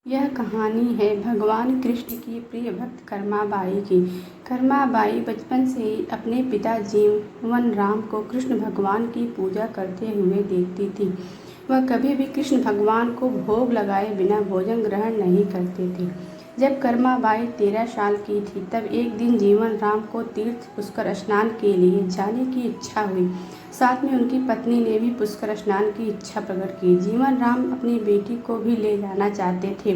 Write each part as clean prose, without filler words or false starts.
यह कहानी है भगवान कृष्ण की प्रिय भक्त कर्माबाई की। कर्माबाई बचपन से ही अपने पिता जीवन राम को कृष्ण भगवान की पूजा करते हुए देखती थी। वह कभी भी कृष्ण भगवान को भोग लगाए बिना भोजन ग्रहण नहीं करते थे। जब कर्माबाई 13 साल की थी तब एक दिन जीवन राम को तीर्थ पुष्कर स्नान के लिए जाने की इच्छा हुई। साथ में उनकी पत्नी ने भी पुष्कर स्नान की इच्छा प्रकट की। जीवन राम अपनी बेटी को भी ले जाना चाहते थे,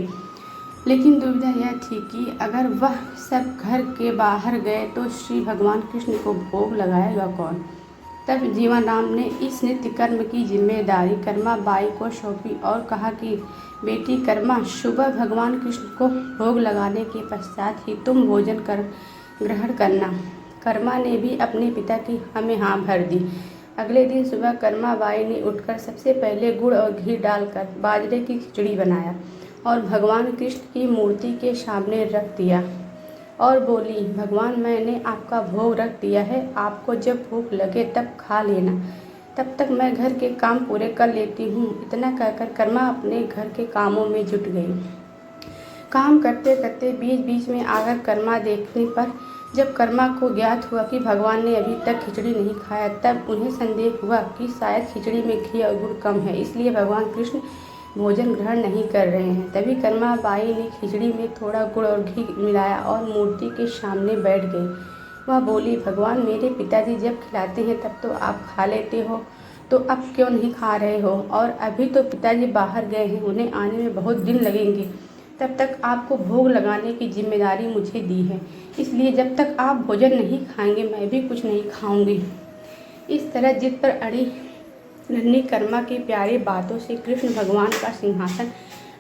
लेकिन दुविधा यह थी कि अगर वह सब घर के बाहर गए तो श्री भगवान कृष्ण को भोग लगाएगा कौन। तब जीवन राम ने इस नित्य कर्म की जिम्मेदारी कर्माबाई को सौंपी और कहा कि बेटी कर्मा, सुबह भगवान कृष्ण को भोग लगाने के पश्चात ही तुम भोजन ग्रहण करना। कर्मा ने भी अपने पिता की हमें हाँ भर दी। अगले दिन सुबह कर्माबाई ने उठकर सबसे पहले गुड़ और घी डालकर बाजरे की खिचड़ी बनाया और भगवान कृष्ण की मूर्ति के सामने रख दिया और बोली, भगवान, मैंने आपका भोग रख दिया है, आपको जब भूख लगे तब खा लेना, तब तक मैं घर के काम पूरे कर लेती हूँ। इतना कहकर कर्मा अपने घर के कामों में जुट गई। काम करते करते बीच बीच में आकर कर्मा देखने पर जब कर्मा को ज्ञात हुआ कि भगवान ने अभी तक खिचड़ी नहीं खाया, तब उन्हें संदेह हुआ कि शायद खिचड़ी में घी और गुड़ कम है, इसलिए भगवान कृष्ण भोजन ग्रहण नहीं कर रहे हैं। तभी कर्माबाई ने खिचड़ी में थोड़ा गुड़ और घी मिलाया और मूर्ति के सामने बैठ गई। वह बोली, भगवान, मेरे पिताजी जब खिलाते हैं तब तो आप खा लेते हो, तो अब क्यों नहीं खा रहे हो। और अभी तो पिताजी बाहर गए हैं, उन्हें आने में बहुत दिन लगेंगे, तब तक आपको भोग लगाने की जिम्मेदारी मुझे दी है, इसलिए जब तक आप भोजन नहीं खाएंगे मैं भी कुछ नहीं खाऊंगी। इस तरह जिद पर अड़ी नन्ही कर्मा की प्यारी बातों से कृष्ण भगवान का सिंहासन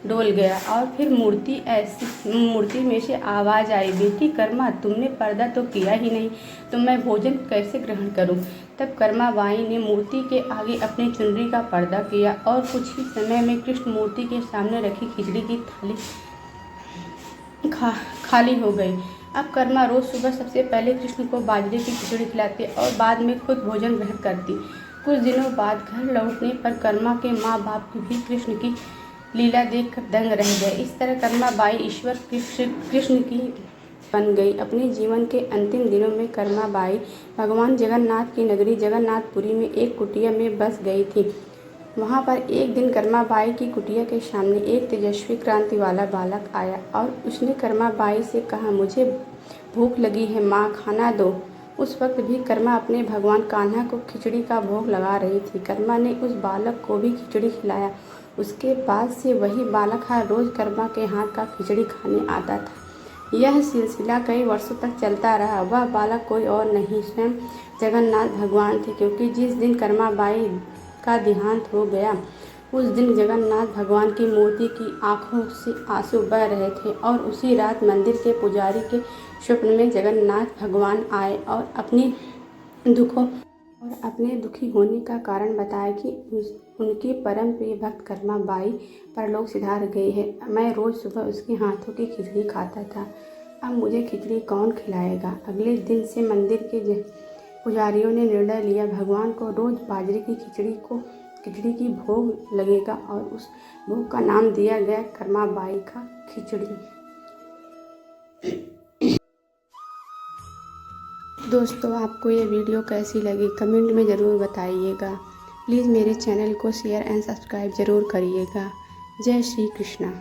डोल गया और फिर मूर्ति में से आवाज़ आई, बेटी कर्मा, तुमने पर्दा तो किया ही नहीं, तो मैं भोजन कैसे ग्रहण करूं। तब कर्माबाई ने मूर्ति के आगे अपनी चुनरी का पर्दा किया और कुछ ही समय में कृष्ण मूर्ति के सामने रखी खिचड़ी की थाली खाली हो गई। अब कर्मा रोज सुबह सबसे पहले कृष्ण को बाजरे की खिचड़ी खिलाती और बाद में खुद भोजन ग्रहण करती। कुछ दिनों बाद घर लौटने पर कर्मा के माँ बाप भी कृष्ण की लीला देखकर दंग रह गए। इस तरह कर्माबाई ईश्वर कृष्ण की बन गई। अपने जीवन के अंतिम दिनों में कर्माबाई भगवान जगन्नाथ की नगरी जगन्नाथपुरी में एक कुटिया में बस गई थी। वहाँ पर एक दिन कर्माबाई की कुटिया के सामने एक तेजस्वी क्रांति वाला बालक आया और उसने कर्माबाई से कहा, मुझे भूख लगी है माँ, खाना दो। उस वक्त भी कर्मा अपने भगवान कान्हा को खिचड़ी का भोग लगा रही थी। कर्मा ने उस बालक को भी खिचड़ी खिलाया। उसके बाद से वही बालक हर रोज़ कर्मा के हाथ का खिचड़ी खाने आता था। यह सिलसिला कई वर्षों तक चलता रहा। वह बालक कोई और नहीं, स्वयं जगन्नाथ भगवान थे, क्योंकि जिस दिन कर्माबाई का देहांत हो गया उस दिन जगन्नाथ भगवान की मूर्ति की आंखों से आंसू बह रहे थे और उसी रात मंदिर के पुजारी के स्वप्न में जगन्नाथ भगवान आए और अपने दुखी होने का कारण बताया कि उनकी परम प्रिय भक्त कर्माबाई परलोक सिधार गई है। मैं रोज़ सुबह उसके हाथों की खिचड़ी खाता था, अब मुझे खिचड़ी कौन खिलाएगा। अगले दिन से मंदिर के पुजारियों ने निर्णय लिया, भगवान को रोज़ बाजरे की खिचड़ी की भोग लगेगा और उस भोग का नाम दिया गया कर्माबाई का खिचड़ी। दोस्तों, आपको ये वीडियो कैसी लगी कमेंट में ज़रूर बताइएगा। प्लीज़ मेरे चैनल को शेयर एंड सब्सक्राइब ज़रूर करिएगा। जय श्री कृष्णा।